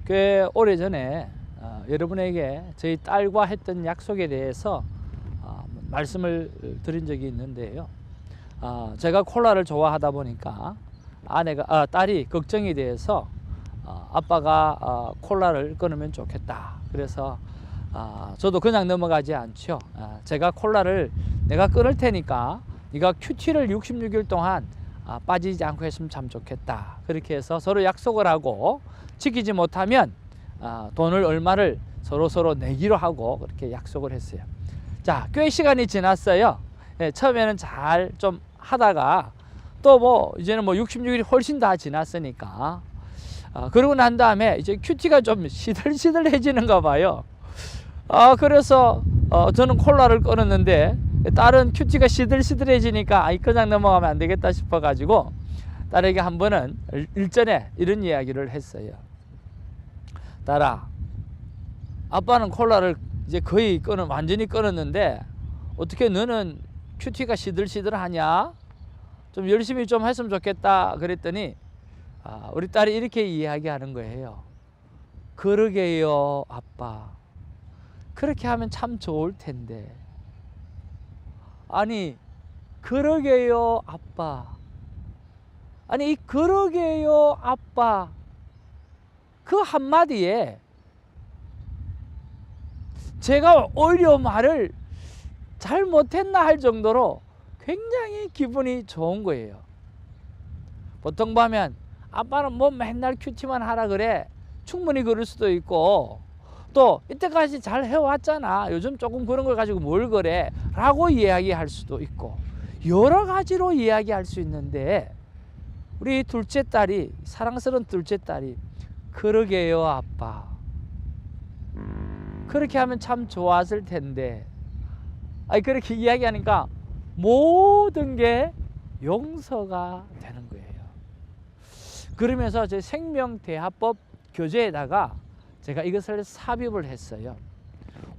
꽤 오래전에 여러분에게 저희 딸과 했던 약속에 대해서 말씀을 드린 적이 있는데요. 제가 콜라를 좋아하다 보니까 딸이 걱정이 돼서 아빠가 콜라를 끊으면 좋겠다. 그래서 저도 그냥 넘어가지 않죠. 제가 콜라를 내가 끊을 테니까 네가 큐티를 66일 동안 빠지지 않고 했으면 참 좋겠다. 그렇게 해서 서로 약속을 하고 지키지 못하면 돈을 얼마를 서로 내기로 하고 그렇게 약속을 했어요. 자, 꽤 시간이 지났어요. 처음에는 잘 좀 하다가 또 이제는 66일이 훨씬 다 지났으니까 그러고 난 다음에 이제 큐티가 좀 시들시들해지는가 봐요. 그래서 저는 콜라를 끊었는데 딸은 큐티가 시들시들해지니까 그냥 넘어가면 안 되겠다 싶어 가지고 딸에게 한 번은 일전에 이런 이야기를 했어요. 딸아, 아빠는 콜라를 이제 거의 완전히 끊었는데 어떻게 너는 큐티가 시들시들하냐? 좀 열심히 좀 했으면 좋겠다. 그랬더니 우리 딸이 이렇게 이야기하는 거예요. 그러게요, 아빠. 그렇게 하면 참 좋을 텐데. 아니, 그러게요, 아빠. 아니, 이 그러게요, 아빠. 그 한마디에 제가 오히려 말을 잘못했나 할 정도로 굉장히 기분이 좋은 거예요. 보통 보면 아빠는 맨날 큐티만 하라 그래. 충분히 그럴 수도 있고 또 이때까지 잘 해왔잖아. 요즘 조금 그런 걸 가지고 뭘 그래 라고 이야기할 수도 있고 여러 가지로 이야기할 수 있는데 우리 둘째 딸이 사랑스러운 둘째 딸이 그러게요 아빠. 그렇게 하면 참 좋았을 텐데 그렇게 이야기하니까 모든 게 용서가 되는 거예요. 그러면서 제 생명대화법 교재에다가 제가 이것을 삽입을 했어요.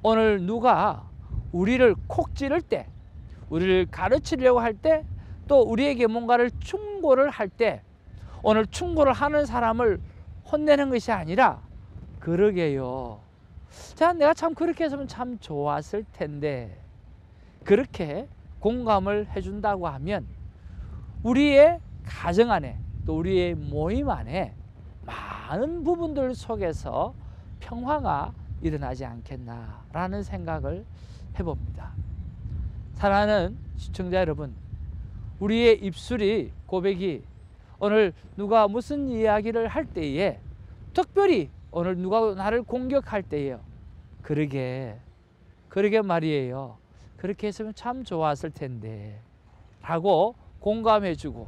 오늘 누가 우리를 콕 찌를 때, 우리를 가르치려고 할 때, 또 우리에게 뭔가를 충고를 할 때 오늘 충고를 하는 사람을 혼내는 것이 아니라 그러게요. 자, 내가 참 그렇게 했으면 참 좋았을 텐데 그렇게 공감을 해준다고 하면 우리의 가정 안에 또 우리의 모임 안에 많은 부분들 속에서 평화가 일어나지 않겠나라는 생각을 해봅니다. 사랑하는 시청자 여러분, 우리의 입술이 고백이 오늘 누가 무슨 이야기를 할 때에 특별히 오늘 누가 나를 공격할 때에요. 그러게 말이에요. 그렇게 했으면 참 좋았을 텐데 라고 공감해주고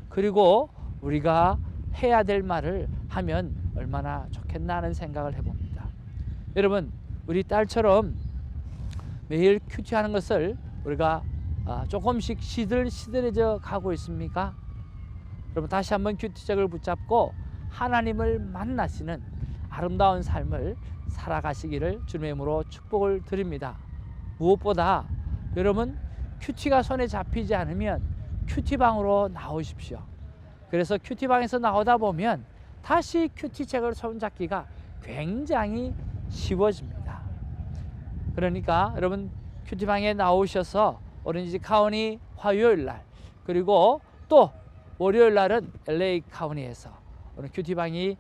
그리고 우리가 해야 될 말을 하면 얼마나 좋겠나 하는 생각을 해봅니다. 여러분, 우리 딸처럼 매일 큐티하는 것을 우리가 조금씩 시들시들해져 가고 있습니까? 여러분, 다시 한번 큐티책을 붙잡고 하나님을 만나시는 아름다운 삶을 살아가시기를 주님의 이름으로 축복을 드립니다. 무엇보다 여러분, 큐티가 손에 잡히지 않으면 큐티방으로 나오십시오. 그래서 큐티방에서 나오다 보면 다시 큐티책을 손잡기가 굉장히 쉬워집니다. 그러니까 여러분, 큐티방에 나오셔서 오렌지 카운티 화요일 날 그리고 또 월요일 날은 LA 카운티에서 오늘 큐티방이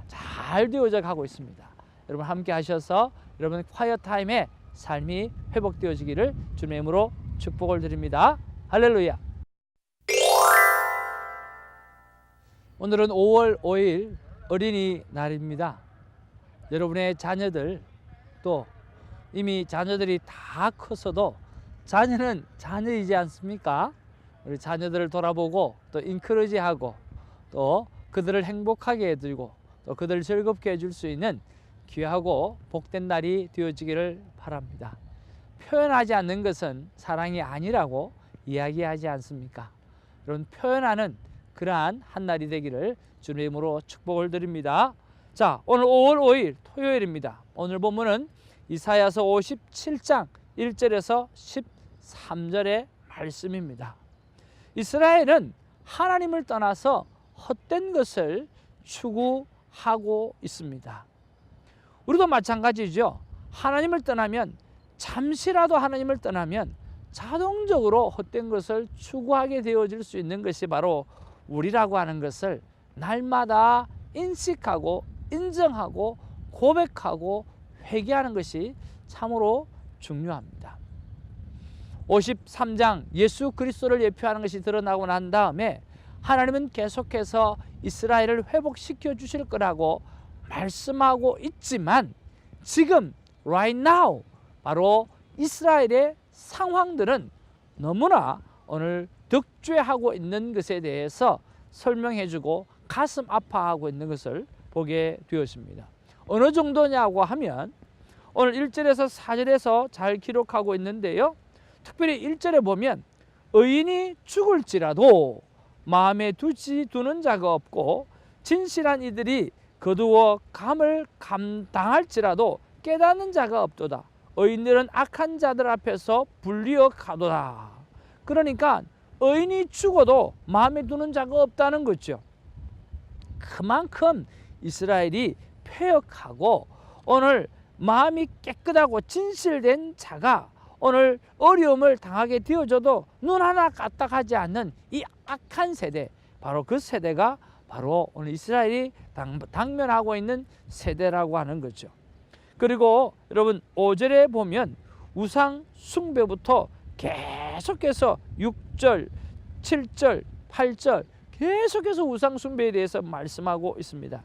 잘 되어져 가고 있습니다. 여러분 함께 하셔서 여러분 콰이어 타임에 삶이 회복되어지기를 주님의 이름으로 축복을 드립니다. 할렐루야. 오늘은 5월 5일 어린이날입니다. 여러분의 자녀들 또 이미 자녀들이 다 컸어도 자녀는 자녀이지 않습니까? 우리 자녀들을 돌아보고 또 인커리지하고 또 그들을 행복하게 해주고 또 그들을 즐겁게 해줄 수 있는 귀하고 복된 날이 되어지기를 바랍니다. 표현하지 않는 것은 사랑이 아니라고 이야기하지 않습니까? 여러분, 표현하는 그러한 한 날이 되기를 주님의 이름으로 축복을 드립니다. 자, 오늘 5월 5일 토요일입니다. 오늘 본문은 이사야서 57장 1절에서 13절의 말씀입니다. 이스라엘은 하나님을 떠나서 헛된 것을 추구하였습니다. 하고 있습니다. 우리도 마찬가지죠. 하나님을 떠나면, 잠시라도 하나님을 떠나면 자동적으로 헛된 것을 추구하게 되어질 수 있는 것이 바로 우리라고 하는 것을 날마다 인식하고 인정하고 고백하고 회개하는 것이 참으로 중요합니다. 53장 예수 그리스도를 예표하는 것이 드러나고 난 다음에 하나님은 계속해서 이스라엘을 회복시켜 주실 거라고 말씀하고 있지만, 지금 right now 바로 이스라엘의 상황들은 너무나 오늘 득죄하고 있는 것에 대해서 설명해 주고 가슴 아파하고 있는 것을 보게 되었습니다. 어느 정도냐고 하면 오늘 1절에서 4절에서 잘 기록하고 있는데요, 특별히 1절에 보면 의인이 죽을지라도 마음에 두는 자가 없고 진실한 이들이 거두어 감을 감당할지라도 깨닫는 자가 없도다. 의인들은 악한 자들 앞에서 불리어 가도다. 그러니까 의인이 죽어도 마음에 두는 자가 없다는 거죠. 그만큼 이스라엘이 패역하고 오늘 마음이 깨끗하고 진실된 자가 오늘 어려움을 당하게 되어져도 눈 하나 까딱하지 않는 이 악한 세대, 바로 그 세대가 바로 오늘 이스라엘이 당면하고 있는 세대라고 하는 거죠. 그리고 여러분 5절에 보면 우상 숭배부터 계속해서 6절, 7절, 8절 계속해서 우상 숭배에 대해서 말씀하고 있습니다.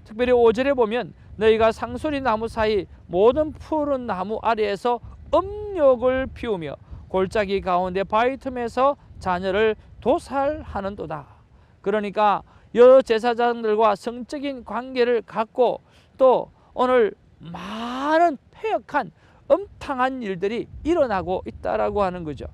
특별히 5절에 보면 너희가 상소리 나무 사이 모든 푸른 나무 아래에서 음욕을 피우며 골짜기 가운데 바위 틈에서 자녀를 도살하는도다. 그러니까 여러 제사장들과 성적인 관계를 갖고 또 오늘 많은 패역한 엄탕한 일들이 일어나고 있다라고 하는 거죠.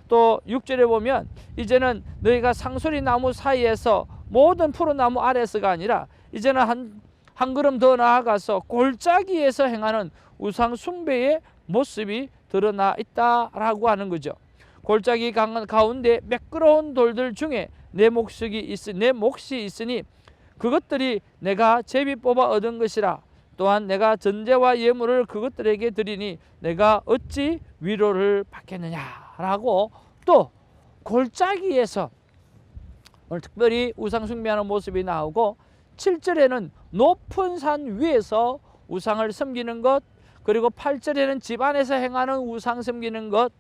또 6절에 보면 이제는 너희가 상소리 나무 사이에서 모든 푸른 나무 아래서가 아니라 이제는 한 걸음 더 나아가서 골짜기에서 행하는 우상 숭배의 모습이 드러나 있다라고 하는 거죠. 골짜기 가운데 매끄러운 돌들 중에 내 몫이 있으니 그것들이 내가 제비 뽑아 얻은 것이라. 또한 내가 전제와 예물을 그것들에게 드리니 내가 어찌 위로를 받겠느냐라고, 또 골짜기에서 오늘 특별히 우상 숭배하는 모습이 나오고, 7절에는 높은 산 위에서 우상을 섬기는 것, 그리고 8절에는 집 안에서 행하는 우상 섬기는 것,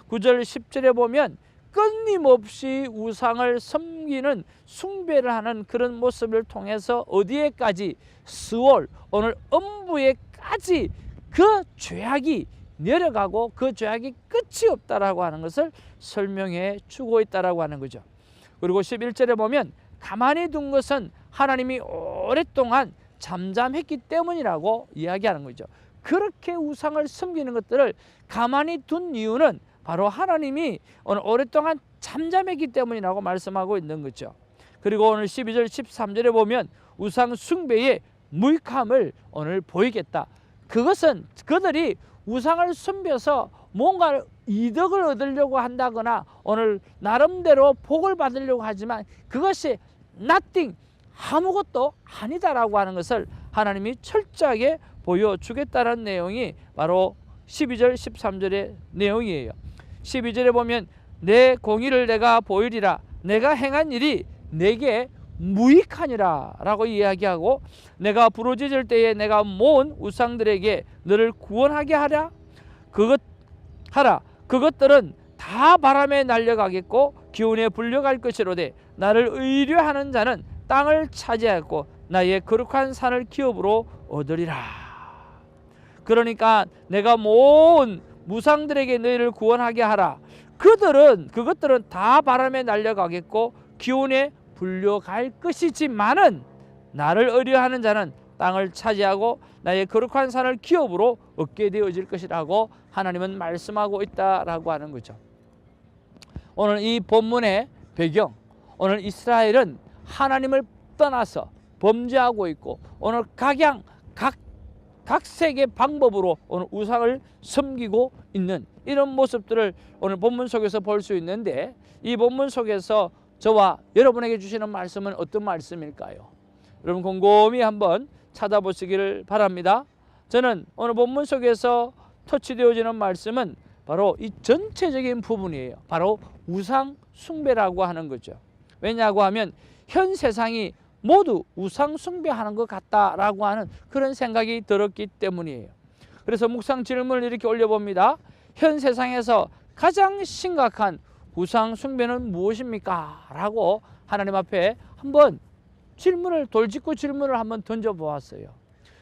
9절 10절에 보면 끊임없이 우상을 섬기는 숭배를 하는 그런 모습을 통해서 어디에까지, 스월 오늘 음부에까지 그 죄악이 내려가고 그 죄악이 끝이 없다라고 하는 것을 설명해 주고 있다라고 하는 거죠. 그리고 11절에 보면 가만히 둔 것은 하나님이 오랫동안 잠잠했기 때문이라고 이야기하는 거죠. 그렇게 우상을 섬기는 것들을 가만히 둔 이유는 바로 하나님이 오늘 오랫동안 잠잠했기 때문이라고 말씀하고 있는 거죠. 그리고 오늘 12절 13절에 보면 우상 숭배의 무익함을 오늘 보이겠다. 그것은 그들이 우상을 섬겨서 뭔가 이득을 얻으려고 한다거나 오늘 나름대로 복을 받으려고 하지만 그것이 nothing, 아무것도 아니다라고 하는 것을 하나님이 철저하게 보여주겠다는 내용이 바로 12절 13절의 내용이에요. 12절에 보면 내 공의를 내가 보이리라. 내가 행한 일이 내게 무익하니라 라고 이야기하고, 내가 부르짖을 때에 내가 모은 우상들에게 너를 구원하게 하라. 그것들은 다 바람에 날려가겠고 기운에 불려갈 것이로되 나를 의뢰하는 자는 땅을 차지하였고 나의 거룩한 산을 기업으로 얻으리라. 그러니까 내가 모은 무상들에게 너희를 구원하게 하라. 그것들은 다 바람에 날려가겠고 기운에 불려갈 것이지만은 나를 의뢰하는 자는 땅을 차지하고 나의 거룩한 산을 기업으로 얻게 되어질 것이라고 하나님은 말씀하고 있다라고 하는 거죠. 오늘 이 본문의 배경, 오늘 이스라엘은 하나님을 떠나서 범죄하고 있고 오늘 각색의 방법으로 오늘 우상을 섬기고 있는 이런 모습들을 오늘 본문 속에서 볼 수 있는데, 이 본문 속에서 저와 여러분에게 주시는 말씀은 어떤 말씀일까요? 여러분 곰곰이 한번 찾아보시기를 바랍니다. 저는 오늘 본문 속에서 터치되어지는 말씀은 바로 이 전체적인 부분이에요. 바로 우상 숭배라고 하는 거죠. 왜냐고 하면 현 세상이 모두 우상 숭배하는 것 같다라고 하는 그런 생각이 들었기 때문이에요. 그래서 묵상 질문을 이렇게 올려봅니다. 현 세상에서 가장 심각한 우상 숭배는 무엇입니까? 라고 하나님 앞에 한번 돌직구 질문을 한번 던져보았어요.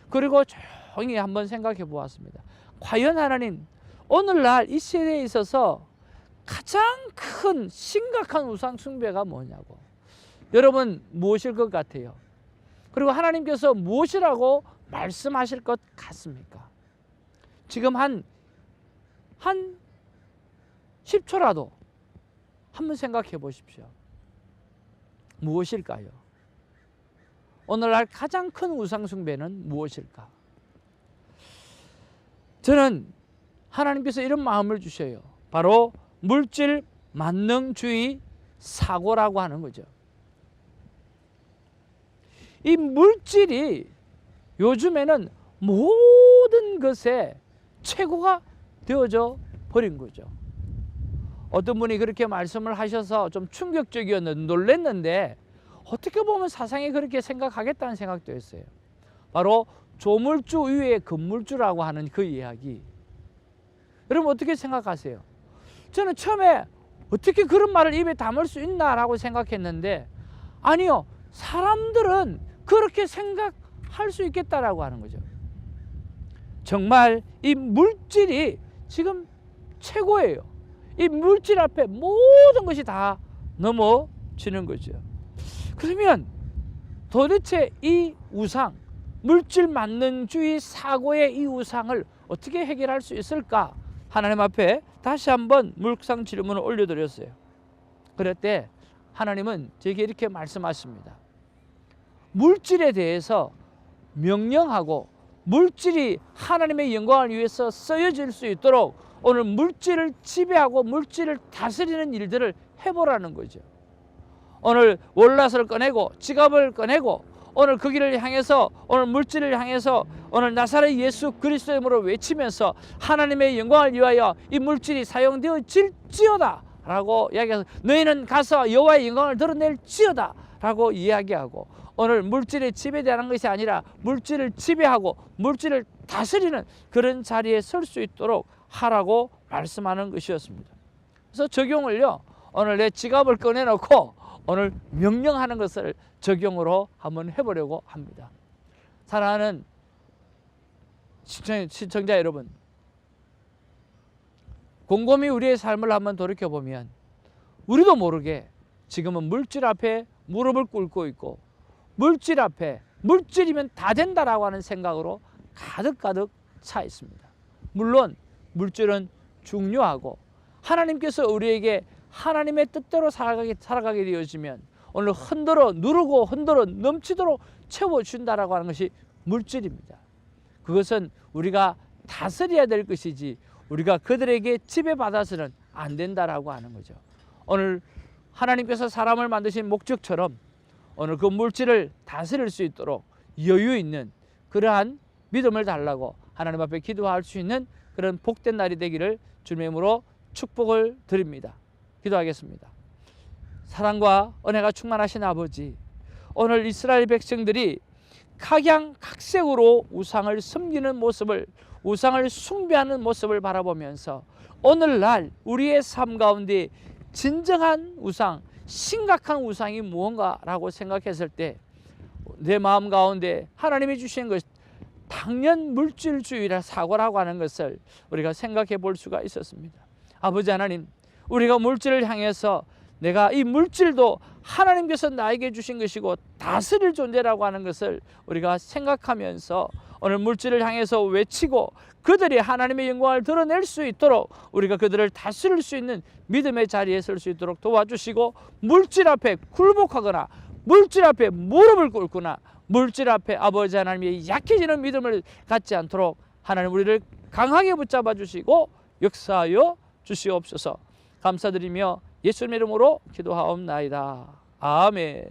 그리고 조용히 한번 생각해 보았습니다. 과연 하나님, 오늘날 이 시대에 있어서 가장 큰 심각한 우상 숭배가 뭐냐고. 여러분 무엇일 것 같아요? 그리고 하나님께서 무엇이라고 말씀하실 것 같습니까? 지금 한 10초라도 한번 생각해 보십시오. 무엇일까요? 오늘날 가장 큰 우상 숭배는 무엇일까? 저는 하나님께서 이런 마음을 주셔요. 바로 물질 만능주의 사고라고 하는 거죠. 이 물질이 요즘에는 모든 것의 최고가 되어져 버린 거죠. 어떤 분이 그렇게 말씀을 하셔서 좀 충격적이었는데 놀랐는데, 어떻게 보면 사상이 그렇게 생각하겠다는 생각도 했어요. 바로 조물주 위에 건물주라고 하는 그 이야기. 여러분 어떻게 생각하세요? 저는 처음에 어떻게 그런 말을 입에 담을 수 있나라고 생각했는데, 아니요, 사람들은 그렇게 생각할 수 있겠다라고 하는 거죠. 정말 이 물질이 지금 최고예요. 이 물질 앞에 모든 것이 다 넘어지는 거죠. 그러면 도대체 이 우상, 물질 만능주의 사고의 이 우상을 어떻게 해결할 수 있을까? 하나님 앞에 다시 한번 묵상 질문을 올려드렸어요. 그럴 때 하나님은 저에게 이렇게 말씀하십니다. 물질에 대해서 명령하고 물질이 하나님의 영광을 위해서 쓰여질 수 있도록 오늘 물질을 지배하고 물질을 다스리는 일들을 해보라는 거죠. 오늘 월낫을 꺼내고 지갑을 꺼내고 오늘 그 길을 향해서, 오늘 물질을 향해서 오늘 나사렛 예수 그리스도의 이름으로 외치면서 하나님의 영광을 위하여 이 물질이 사용되어질지어다 라고 이야기해서, 너희는 가서 여호와의 영광을 드러낼지어다 라고 이야기하고, 오늘 물질에 지배되는 것이 아니라 물질을 지배하고 물질을 다스리는 그런 자리에 설 수 있도록 하라고 말씀하는 것이었습니다. 그래서 적용을요, 오늘 내 지갑을 꺼내놓고 오늘 명령하는 것을 적용으로 한번 해보려고 합니다. 사랑하는 시청자 여러분, 곰곰이 우리의 삶을 한번 돌이켜보면 우리도 모르게 지금은 물질 앞에 무릎을 꿇고 있고, 물질 앞에 물질이면 다 된다라고 하는 생각으로 가득가득 차 있습니다. 물론 물질은 중요하고 하나님께서 우리에게 하나님의 뜻대로 살아가게 되어지면 오늘 누르고 흔들어 넘치도록 채워준다라고 하는 것이 물질입니다. 그것은 우리가 다스려야 될 것이지 우리가 그들에게 지배받아서는 안 된다라고 하는 거죠. 오늘 하나님께서 사람을 만드신 목적처럼 오늘 그 물질을 다스릴 수 있도록 여유 있는 그러한 믿음을 달라고 하나님 앞에 기도할 수 있는 그런 복된 날이 되기를 주님의 이름으로 축복을 드립니다. 기도하겠습니다. 사랑과 은혜가 충만하신 아버지, 오늘 이스라엘 백성들이 각양각색으로 우상을 섬기는 모습을, 우상을 숭배하는 모습을 바라보면서 오늘날 우리의 삶 가운데 진정한 우상, 심각한 우상이 무언가라고 생각했을 때 내 마음 가운데 하나님이 주신 것, 당연 물질주의라 사고라고 하는 것을 우리가 생각해 볼 수가 있었습니다. 아버지 하나님, 우리가 물질을 향해서 내가 이 물질도 하나님께서 나에게 주신 것이고 다스릴 존재라고 하는 것을 우리가 생각하면서 오늘 물질을 향해서 외치고 그들이 하나님의 영광을 드러낼 수 있도록 우리가 그들을 다스릴 수 있는 믿음의 자리에 설 수 있도록 도와주시고, 물질 앞에 굴복하거나 물질 앞에 무릎을 꿇거나 물질 앞에 아버지 하나님의 약해지는 믿음을 갖지 않도록 하나님 우리를 강하게 붙잡아 주시고 역사하여 주시옵소서. 감사드리며 예수님의 이름으로 기도하옵나이다. 아멘.